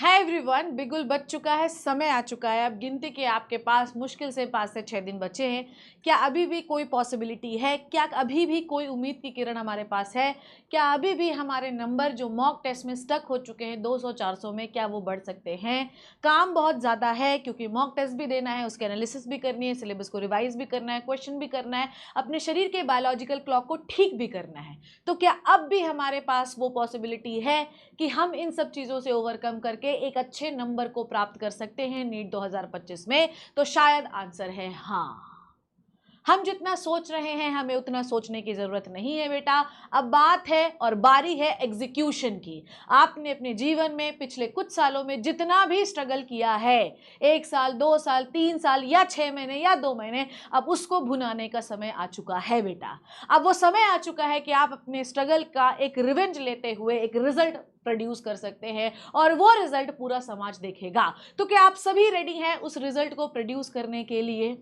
है एवरीवन, बिगुल बज चुका है, समय आ चुका है। अब गिनती के आपके पास मुश्किल से 5 से 6 दिन बचे हैं। क्या अभी भी कोई पॉसिबिलिटी है? क्या अभी भी कोई उम्मीद की किरण हमारे पास है? क्या अभी भी हमारे नंबर जो मॉक टेस्ट में स्टक हो चुके हैं 200-400 में, क्या वो बढ़ सकते हैं? काम बहुत ज़्यादा है क्योंकि मॉक टेस्ट भी देना है, उसके एनालिसिस भी करनी है, सिलेबस को रिवाइज भी करना है, क्वेश्चन भी करना है, अपने शरीर के बायोलॉजिकल क्लॉक को ठीक भी करना है। तो क्या अब भी हमारे पास वो पॉसिबिलिटी है कि हम इन सब चीज़ों से ओवरकम करके एक अच्छे नंबर को प्राप्त कर सकते हैं नीट 2025 में? तो शायद आंसर है हाँ। हम जितना सोच रहे हैं हमें उतना सोचने की जरूरत नहीं है बेटा। अब बात है और बारी है एग्जीक्यूशन की। आपने अपने जीवन में पिछले कुछ सालों में जितना भी स्ट्रगल किया है, 1 साल, 2 साल, 3 साल या 6 महीने या 2 महीने, अब उसको भुनाने का समय आ चुका है बेटा। अब वो समय आ चुका है कि आप अपने स्ट्रगल का एक रिवेंज लेते हुए एक रिजल्ट प्रोड्यूस कर सकते हैं और वो रिजल्ट पूरा समाज देखेगा। तो क्या आप सभी रेडी हैं उस रिजल्ट को प्रोड्यूस करने के लिए?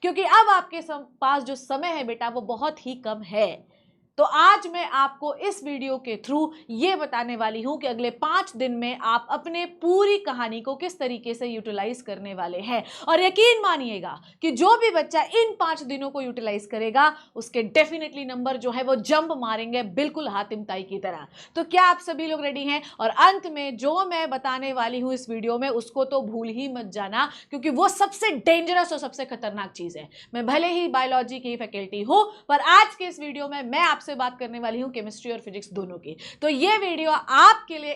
क्योंकि अब आपके पास जो समय है बेटा वो बहुत ही कम है। तो आज मैं आपको इस वीडियो के थ्रू ये बताने वाली हूं कि अगले 5 दिन में आप अपने पूरी कहानी को किस तरीके से यूटिलाइज करने वाले हैं। और यकीन मानिएगा कि जो भी बच्चा इन 5 दिनों को यूटिलाइज करेगा उसके डेफिनेटली नंबर जो है वो जंप मारेंगे, बिल्कुल हातिम ताई की तरह। तो क्या आप सभी लोग रेडी हैं? और अंत में जो मैं बताने वाली हूं इस वीडियो में उसको तो भूल ही मत जाना, क्योंकि वो सबसे डेंजरस और सबसे खतरनाक चीज है। मैं भले ही बायोलॉजी की फैकल्टी हूं, पर आज के इस वीडियो में मैं आपसे बात करने वाली हूं केमिस्ट्री और फिजिक्स दोनों की। तो ये वीडियो आपके लिए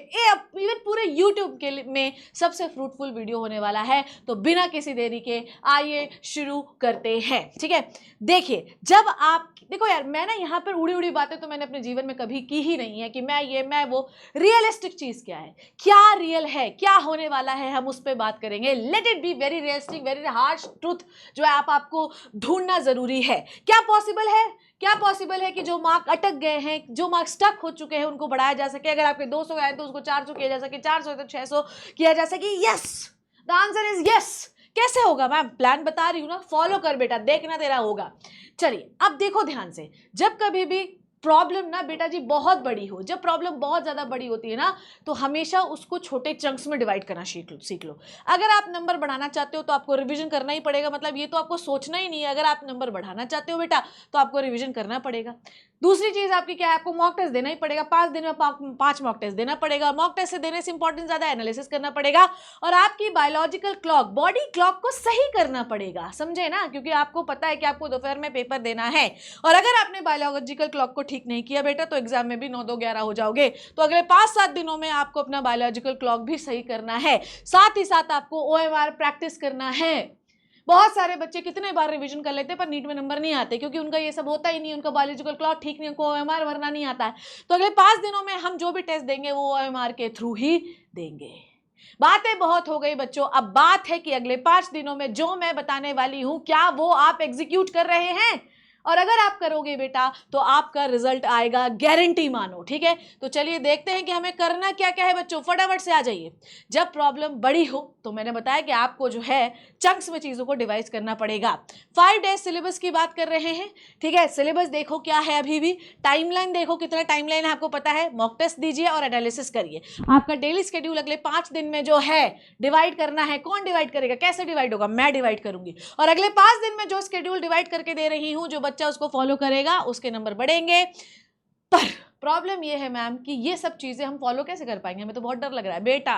इवन पूरे यूट्यूब के लिए में सबसे फ्रूटफुल वीडियो होने वाला है। तो बिना किसी देरी के आइए शुरू करते हैं। ठीक है, देखिए, जब आप देखो यार, मैं ना यहाँ पर उड़ी उड़ी बातें तो मैंने अपने जीवन में कभी की ही नहीं है कि मैं वो। रियलिस्टिक चीज क्या है, क्या रियल है, क्या होने वाला है, हम उस पर बात करेंगे। Let it be very realistic, very harsh truth जो है आपको ढूंढना जरूरी है। क्या पॉसिबल है? क्या पॉसिबल है कि जो मार्क अटक गए हैं, जो मार्क स्टक हो चुके हैं, उनको बढ़ाया जा सके? अगर आपके 200 आए तो उसको 400 किया जा सके, 400 है तो 600 किया जा सके। Yes, the answer is yes. कैसे होगा मैम? प्लान बता रही हूं ना, फॉलो कर बेटा, देखना तेरा होगा। चलिए अब देखो ध्यान से, जब कभी भी प्रॉब्लम ना बेटा जी बहुत बड़ी हो, जब प्रॉब्लम बहुत ज्यादा बड़ी होती है ना, तो हमेशा उसको छोटे चंक्स में डिवाइड करना सीख लो। अगर आप नंबर बढ़ाना चाहते हो तो आपको रिवीजन करना ही पड़ेगा। मतलब ये तो आपको सोचना ही नहीं है। अगर आप नंबर बढ़ाना चाहते हो बेटा तो आपको रिवीजन करना पड़ेगा। दूसरी चीज आपकी क्या है, आपको मॉक टेस्ट देना ही पड़ेगा। 5 दिन में 5 मॉक टेस्ट देना पड़ेगा। मॉक टेस्ट से देने से इंपॉर्टेंट ज्यादा एनालिसिस करना पड़ेगा और आपकी बायोलॉजिकल क्लॉक, बॉडी क्लॉक को सही करना पड़ेगा। समझे ना? क्योंकि आपको पता है कि आपको दोपहर में पेपर देना है और अगर आपने बायोलॉजिकल क्लॉक को ठीक नहीं किया बेटा तो एग्जाम में भी 9-2-11 हो जाओगे। तो अगले 5-7 दिनों में आपको अपना बायोलॉजिकल क्लॉक भी सही करना है। साथ ही साथ आपको OMR प्रैक्टिस करना है। बहुत सारे बच्चे कितने बार रिवीजन कर लेते हैं पर नीट में नंबर नहीं आते, क्योंकि उनका ये सब होता ही नहीं, उनका बायोलॉजिकल क्लॉक ठीक नहीं, उनको OMR भरना नहीं आता है। तो अगले 5 दिनों में हम जो भी टेस्ट देंगे वो OMR के थ्रू ही देंगे। बातें बहुत हो गई बच्चों, अब बात है कि अगले 5 दिनों में जो मैं बताने वाली हूं क्या वो आप एग्जीक्यूट कर रहे हैं? और अगर आप करोगे बेटा तो आपका रिजल्ट आएगा, गारंटी मानो। ठीक है, तो चलिए देखते हैं कि हमें करना क्या क्या है बच्चों। फटाफट से आ जाइए। जब प्रॉब्लम बड़ी हो तो मैंने बताया कि आपको जो है चंक्स में चीजों को डिवाइड करना पड़ेगा। 5 डेज सिलेबस की बात कर रहे हैं। ठीक है, सिलेबस देखो क्या है, अभी भी टाइमलाइन देखो कितना टाइमलाइन है आपको पता है। मॉक टेस्ट दीजिए और एनालिसिस करिए। आपका डेली शेड्यूल अगले 5 दिन में जो है डिवाइड करना है। कौन डिवाइड करेगा? कैसे डिवाइड होगा? मैं डिवाइड करूंगी। और अगले 5 दिन में जो शेड्यूल डिवाइड करके दे रही हूं, जो बच्चा उसको फॉलो करेगा उसके नंबर बढ़ेंगे। पर प्रॉब्लम ये है मैम कि ये सब चीजें हम फॉलो कैसे कर पाएंगे? हमें तो बहुत डर लग रहा है बेटा।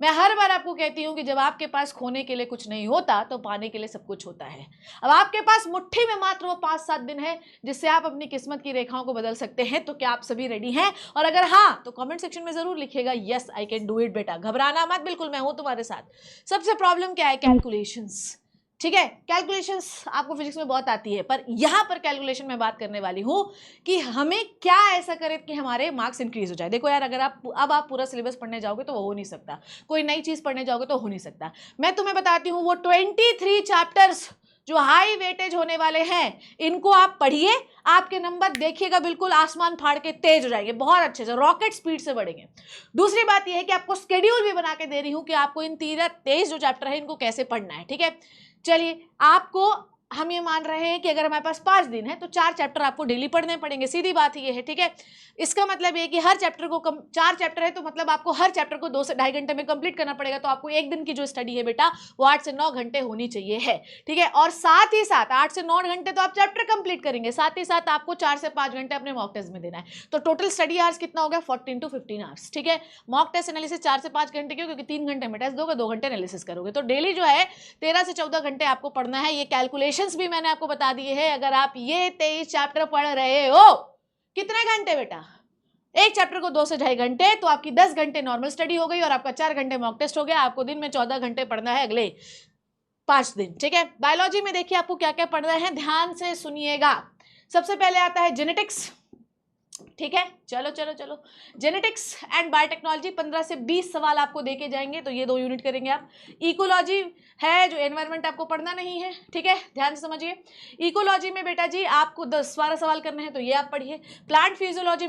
मैं हर बार आपको कहती हूं कि जब आपके पास खोने के लिए कुछ नहीं होता तो पाने के लिए सब कुछ होता है। अब आपके पास मुट्ठी में मात्र वो 5-7 दिन है जिससे आप अपनी किस्मत की रेखाओं को बदल सकते हैं। तो क्या आप सभी रेडी हैं? और अगर हाँ तो कमेंट सेक्शन में जरूर लिखिएगा yes I can do it. बेटा घबराना मत, बिल्कुल मैं हूं तुम्हारे साथ। सबसे प्रॉब्लम क्या है? कैलकुलेशंस। ठीक है, कैलकुलेशंस आपको फिजिक्स में बहुत आती है, पर यहां पर कैलकुलेशन में बात करने वाली हूं कि हमें क्या ऐसा करें कि हमारे मार्क्स इंक्रीज हो जाए। देखो यार, अगर आप पूरा सिलेबस पढ़ने जाओगे तो वो हो नहीं सकता। कोई नई चीज पढ़ने जाओगे तो हो नहीं सकता। मैं तुम्हें बताती हूं वो 23 चैप्टर्स जो हाई वेटेज होने वाले हैं, इनको आप पढ़िए। आपके नंबर देखिएगा बिल्कुल आसमान फाड़ के तेज हो जाएंगे, बहुत अच्छे से, रॉकेट स्पीड से बढ़ेंगे। दूसरी बात यह है कि आपको स्केड्यूल भी बना के दे रही हूं कि आपको इन 23 जो चैप्टर है इनको कैसे पढ़ना है। ठीक है, चलिए आपको हम ये मान रहे हैं कि अगर हमारे पास 5 दिन है तो 4 चैप्टर आपको डेली पढ़ने पड़ेंगे, सीधी बात ये है, ठीक है। इसका मतलब ये कि हर चैप्टर को 4 चैप्टर है तो मतलब आपको हर चैप्टर को 2 से ढाई घंटे में कंप्लीट करना पड़ेगा। तो आपको एक दिन की जो स्टडी है बेटा वो 8 से 9 घंटे होनी चाहिए है, ठीक है। और साथ ही साथ 8 से 9 घंटे तो आप चैप्टर कंप्लीट करेंगे, साथ ही साथ आपको 4 से 5 घंटे अपने मॉक टेस्ट में देना है। तो टोटल स्टडी आवर्स कितना हो गया, 14 to 15 आवर्स, ठीक है। मॉक टेस्ट एनालिसिस 4 से 5 घंटे क्यों, क्योंकि 3 घंटे में टेस्ट दोगे, 2 घंटे एनालिसिस करोगे। तो डेली जो है 13 से 14 घंटे आपको पढ़ना है। ये कैलकुलेशंस भी मैंने आपको बता दिए हैं। अगर आप ये 23 चैप्टर पढ़ रहे हो, कितने घंटे बेटा, एक चैप्टर को 2 से ढाई घंटे, तो आपकी 10 घंटे नॉर्मल स्टडी हो गई और आपका 4 घंटे मॉक टेस्ट हो गया। आपको दिन में 14 घंटे पढ़ना है अगले 5 दिन, ठीक है। बायोलॉजी में देखिए आपको क्या क्या पढ़ना है, ध्यान से सुनिएगा। सबसे पहले आता है जेनेटिक्स, ठीक है। चलो चलो चलो, जेनेटिक्स एंड बायोटेक्नोलॉजी 15 से 20 सवाल आपको देके जाएंगे, तो ये 2 यूनिट करेंगे आप। इकोलॉजी है जो एनवायरनमेंट आपको पढ़ना नहीं है, ठीक है, ध्यान से समझिए। इकोलॉजी में बेटा जी आपको 10-12 सवाल करने हैं, तो ये आप पढ़िए। प्लांट फिजियोलॉजी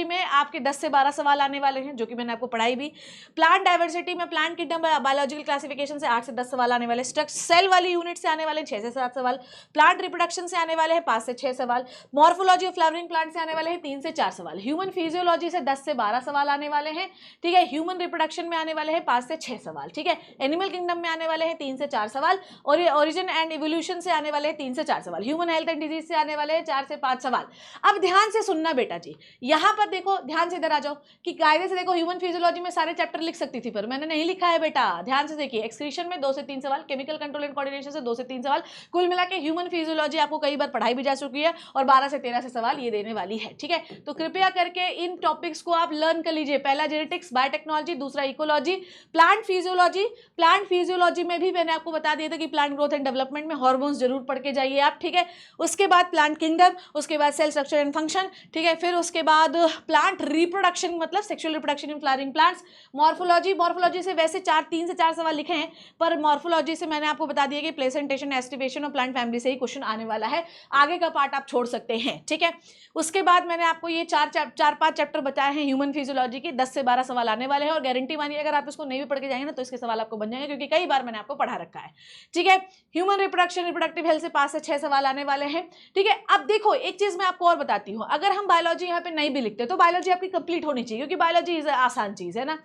में आपके 10 से 12 सवाल आने वाले हैं, जो कि मैंने आपको पढ़ाई भी। प्लांट डाइवर्सिटी में प्लांट किंगडम बायोलॉजिकल क्लासिफिकेशन से 8 से 10 सवाल आने वाले। सेल वाली यूनिट से आने वाले 6 से 7 सवाल। प्लांट रिप्रोडक्शन से आने वाले हैं 5 से 6 सवाल। मॉर्फोलॉजी ऑफ फ्लावरिंग प्लांट से आने वाले हैं 3 से 4 सवाल। ह्यूमन फिजियोलॉजी से 10 से 12 सवाल आने वाले हैं, ठीक है। ह्यूमन रिप्रोडक्शन में आने वाले हैं 5 से 6 सवाल, ठीक है। एनिमल किंगडम में आने वाले हैं 3 से 4 सवाल, और ओरिजिन एंड इवोल्यूशन से आने वाले हैं 3 से 4 सवाल। ह्यूमन हेल्थ एंड डिजीज से आने वाले हैं 4 से 5 सवाल। अब ध्यान से सुनना बेटा जी, यहां पर देखो, ध्यान से इधर आ जाओ कि कायदे से देखो, ह्यूमन फिजियोलॉजी में सारे चैप्टर लिख सकती थी, पर मैंने नहीं लिखा है बेटा। ध्यान से देखिए, एक्सक्रीशन में 2 से 3 सवाल, केमिकल कंट्रोल एंड कोऑर्डिनेशन से 2 से 3 सवाल। कुल मिला के ह्यूमन फिजियोलॉजी आपको कई बार पढ़ाई भी जा चुकी है और 12 से 13 से सवाल ये देने वाली है, ठीक है। तो कृपया करके इन टॉपिक्स को आप लर्न कर लीजिए। पहला जेनेटिक्स बायोटेक्नोलॉजी, दूसरा ecology, plant physiology. Plant physiology में भी मैंने आपको बता दिया था कि प्लांट ग्रोथ एंड डेवलपमेंट में हार्मोन्स जरूर पढ़ के जाइए आप, ठीक है। उसके बाद प्लांट किंगडम, उसके बाद सेल स्ट्रक्चर एंड फंक्शन, ठीक है। फिर उसके बाद प्लांट रिप्रोडक्शन, मतलब sexual reproduction in flowering plants. Morphology से वैसे 3 से 4 सवाल लिखे हैं, पर मॉर्फोलॉजी से मैंने आपको बता दिया कि प्लेसेंटेशन, एस्टिवेशन और प्लांट फैमिली से ही क्वेश्चन आने वाला है। आगे का पार्ट आप छोड़ सकते हैं, ठीक है। उसके बाद मैंने आपको ये 4-5 चैप्टर बताए हैं ह्यूमन फिजियोलॉजी के, 10 से 12 सवाल आने वाले हैं। और गारंटी मानिए अगर आप इसको नहीं भी पढ़ के जाएंगे ना तो इसके सवाल आपको बन जाएंगे, क्योंकि कई बार मैंने आपको पढ़ा रखा है, ठीक है। ह्यूमन रिप्रोडक्शन, रिप्रोडक्टिव हेल्थ से 5 से 6 सवाल आने वाले हैं, ठीक है। अब देखो एक चीज मैं आपको और बताती हूँ, अगर हम बायोलॉजी यहाँ पे नहीं भी लिखते तो बायोलॉजी आपकी कंप्लीट होनी चाहिए, क्योंकि बायोलॉजी आसान चीज है ना।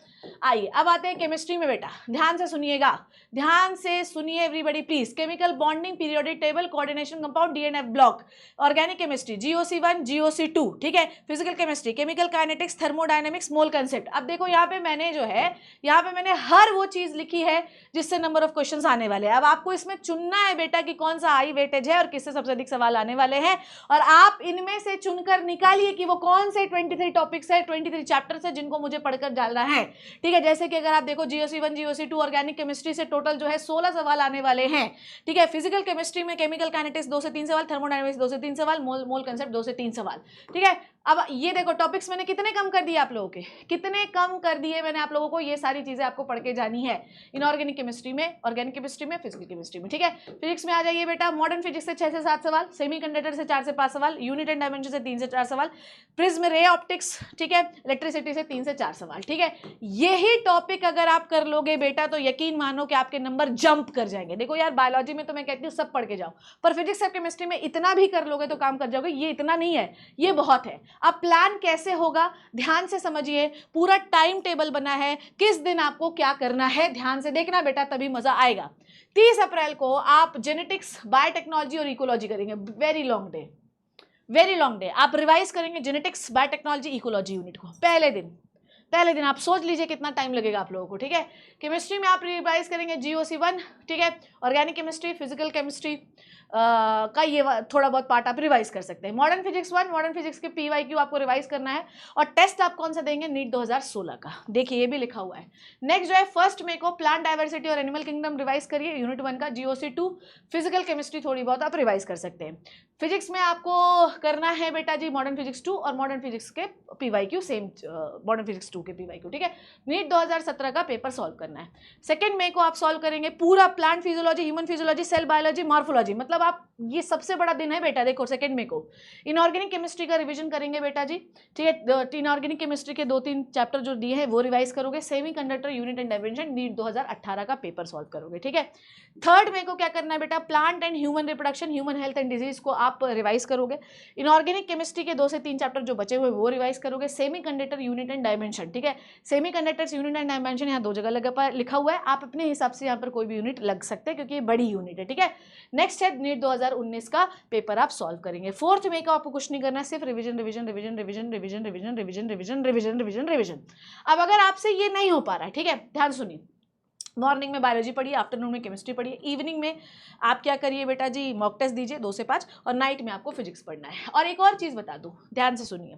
आइए अब आते हैं केमिस्ट्री में बेटा, ध्यान से सुनिएगा, ध्यान से सुनिए everybody please. Chemical bonding, periodic table, coordination compound, DNF block, organic chemistry, GOC1 GOC2, ठीक है। Physical chemistry, chemical kinetics, thermodynamics, मोल कंसेप्ट। अब देखो यहाँ पे मैंने जो है, यहाँ पे मैंने हर वो चीज लिखी है जिससे नंबर ऑफ क्वेश्चंस आने वाले हैं। अब आपको इसमें चुनना है बेटा कि कौन सा हाई वेटेज है और किससे सबसे अधिक सवाल आने वाले हैं, और आप इनमें से चुनकर निकालिए कि वो कौन से 23 टॉपिक्स है, 23 चैप्टर्स है जिनको मुझे पढ़कर डालना है, ठीक है। जैसे कि अगर आप देखो GOC1 GOC2 ऑर्गेनिक केमिस्ट्री से टोटल जो है 16 सवाल आने वाले हैं, ठीक है। फिजिकल केमिस्ट्री में केमिकल काइनेटिक्स 2 से 3 सवाल, थर्मोडायनेमिक्स 2 से 3 सवाल, मोल कंसेप्ट 2 से 3 सवाल, ठीक है। अब ये देखो टॉपिक्स मैंने कितने कम कर दिए आप लोगों के, कितने कम कर दिए मैंने आप लोगों को। ये सारी चीजें आपको पढ़ के जानी है इनऑर्गेनिक केमिस्ट्री में, ऑर्गेनिक केमिस्ट्री में, फिजिकल केमिस्ट्री में, ठीक है। फिजिक्स में आ जाइए बेटा, मॉडर्न फिजिक्स से 6 से 7 सवाल, सेमीकंडक्टर से 4 से 5 सवाल, यूनिट एंड डायमेंशन से 3 से 4 सवाल, प्रिज्म रे ऑप्टिक्स, ठीक है, इलेक्ट्रिसिटी से 3 से 4 सवाल, ठीक है। यही टॉपिक अगर आप कर लोगे बेटा तो यकीन मानो कि आपके नंबर जंप कर जाएंगे। देखो यार बायोलॉजी में तो मैं कहती हूँ सब पढ़ के जाओ, पर फिजिक्स और केमिस्ट्री में इतना भी कर लोगे तो काम कर जाओगे। ये इतना नहीं है, ये बहुत है। अब प्लान कैसे होगा, ध्यान से समझिए, पूरा टाइम टेबल बना है, किस दिन आपको क्या करना है, ध्यान से देखना बेटा, तभी मजा आएगा। 30 अप्रैल को आप जेनेटिक्स, बायोटेक्नोलॉजी और इकोलॉजी करेंगे, very long day, very long day. आप रिवाइज करेंगे जेनेटिक्स, बायोटेक्नोलॉजी, इकोलॉजी यूनिट को पहले दिन आप सोच लीजिए कितना टाइम लगेगा आप लोगों को, ठीक है। केमिस्ट्री में आप रिवाइज करेंगे GOC1, ठीक है, ऑर्गेनिक केमिस्ट्री, फिजिकल केमिस्ट्री का ये थोड़ा बहुत पार्ट आप रिवाइज कर सकते हैं। मॉडर्न फिजिक्स 1, मॉडर्न फिजिक्स के PYQ आपको रिवाइज करना है, और टेस्ट आप कौन सा देंगे, नीट 2016 का, देखिए ये भी लिखा हुआ है। नेक्स्ट जो है 1 मई को प्लांट डाइवर्सिटी और एनिमल किंगडम रिवाइज करिए, यूनिट 1 का, GOC2, फिजिकल केमिस्ट्री थोड़ी बहुत आप रिवाइज कर सकते हैं। फिजिक्स में आपको करना है बेटा जी मॉडर्न फिजिक्स 2 और मॉडर्न फिजिक्स के पीवाईक्यू सेम, मॉडर्न फिजिक्स 2 के पीवाईक्यू, ठीक है। नीट 2017 का पेपर सॉल्व करना है। 2 मई को आप सॉल्व करेंगे पूरा plant physiology, human physiology, cell biology, morphology, मतलब आप ये सबसे बड़ा दिन है बेटा। देखो 2 मई को इनऑर्गेनिक केमिस्ट्री का रिविजन करेंगे बेटा जी, ठीक है। इनऑर्गेनिक केमिस्ट्री के 2-3 चैप्टर जो दिए हैं वो रिवाइज करोगे। Semiconductor unit and dimension NEET 2018 का पेपर सॉल्व करोगे, ठीक है। 3 मई को क्या करना है बेटा, plant and human reproduction, human health and disease को आप रिवाइज करोगे। इनऑर्गेनिक केमिस्ट्री के 2 से 3 चैप्टर जो बचे हुए वो रिवाइज करोगे। Semiconductor unit and dimension, ठीक है। Semi conductors unit and dimension यहाँ 2 जगह लिखा हुआ है, आप अपने हिसाब से यहाँ पर कोई भी यूनिट लग सकते हैं क्योंकि ये बड़ी यूनिट है, ठीक है। नेक्स्ट है नीट 2019 का पेपर आप सॉल्व करेंगे। 4 मई को आपको कुछ नहीं करना है, सिर्फ revision revision revision revision revision revision revision revision revision revision revision. अब अगर आपसे ये नहीं हो पा रहा है, ठीक है, ध्यान सुनिए, मॉर्निंग में बायोलॉजी पढ़िए, आफ्टरनून में केमिस्ट्री पढ़िए, इवनिंग में आप क्या करिए बेटा जी, मॉक टेस्ट दीजिए 2 से 5, और नाइट में आपको फिजिक्स पढ़ना है। और एक और चीज़ बता दूं, ध्यान से सुनिए,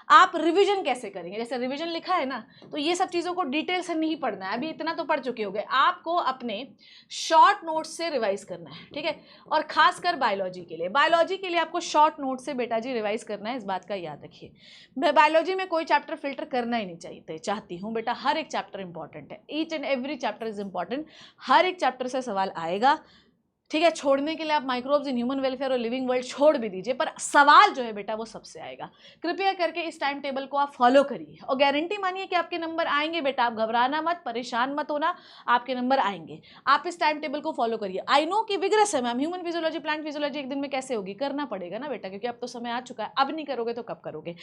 आप रिवीजन कैसे करेंगे, जैसे रिवीजन लिखा है ना, तो ये सब चीज़ों को डिटेल से नहीं पढ़ना है, अभी इतना तो पढ़ चुके होंगे, आपको अपने शॉर्ट नोट्स से रिवाइज करना है, ठीक है। और खासकर बायोलॉजी के लिए आपको शॉर्ट नोट से बेटा जी रिवाइज करना है, इस बात का याद रखिए। मैं बायोलॉजी में कोई चैप्टर फिल्टर करना ही नहीं चाहती हूँ बेटा, हर एक चैप्टर इंपॉर्टेंट है, each and every chapter is important, हर एक चैप्टर से सवाल आएगा, ठीक है। छोड़ने के लिए आप माइक्रोब्स इन ह्यूमन वेलफेयर और लिविंग वर्ल्ड छोड़ भी दीजिए, पर सवाल जो है बेटा वो सबसे आएगा। कृपया करके इस टाइम टेबल को आप फॉलो करिए और गारंटी मानिए कि आपके नंबर आएंगे बेटा, आप घबराना मत, परेशान मत होना, आपके नंबर आएंगे। आप इस टाइम टेबल को फॉलो करिए। आई नो कि विग्रस है ma'am, human physiology plant physiology एक दिन में कैसे होगी, करना पड़ेगा ना बेटा, क्योंकि अब तो समय आ चुका है, अब नहीं करोगे तो कब करोगे।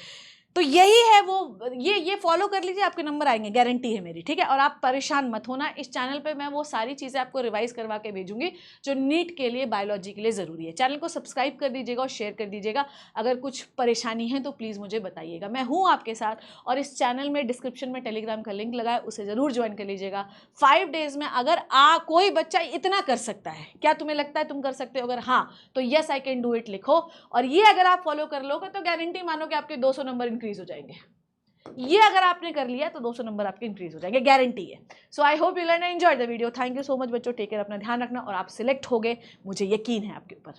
तो यही है वो, ये फॉलो कर लीजिए, आपके नंबर आएंगे, गारंटी है मेरी, ठीक है। और आप परेशान मत होना, इस चैनल पे मैं वो सारी चीज़ें आपको रिवाइज करवा के भेजूंगी जो नीट के लिए, बायोलॉजी के लिए ज़रूरी है। चैनल को सब्सक्राइब कर दीजिएगा और शेयर कर दीजिएगा। अगर कुछ परेशानी है तो प्लीज़ मुझे बताइएगा, मैं हूँ आपके साथ। और इस चैनल में डिस्क्रिप्शन में टेलीग्राम का लिंक लगा है, उसे ज़रूर ज्वाइन कर लीजिएगा। 5 डेज़ में अगर कोई बच्चा इतना कर सकता है, क्या तुम्हें लगता है तुम कर सकते हो? अगर हाँ तो yes I can do it लिखो, और ये अगर आप फॉलो कर लोगे तो गारंटी मानो कि आपके 200 नंबर इंक्रीज हो जाएंगे। ये अगर आपने कर लिया तो 200 नंबर आपके इंक्रीज हो जाएंगे, गारंटी है। So I hope you learn and enjoy the video. Thank you so much बच्चों, टेक केयर, अपना ध्यान रखना, और आप सिलेक्ट हो गए, मुझे यकीन है आपके ऊपर।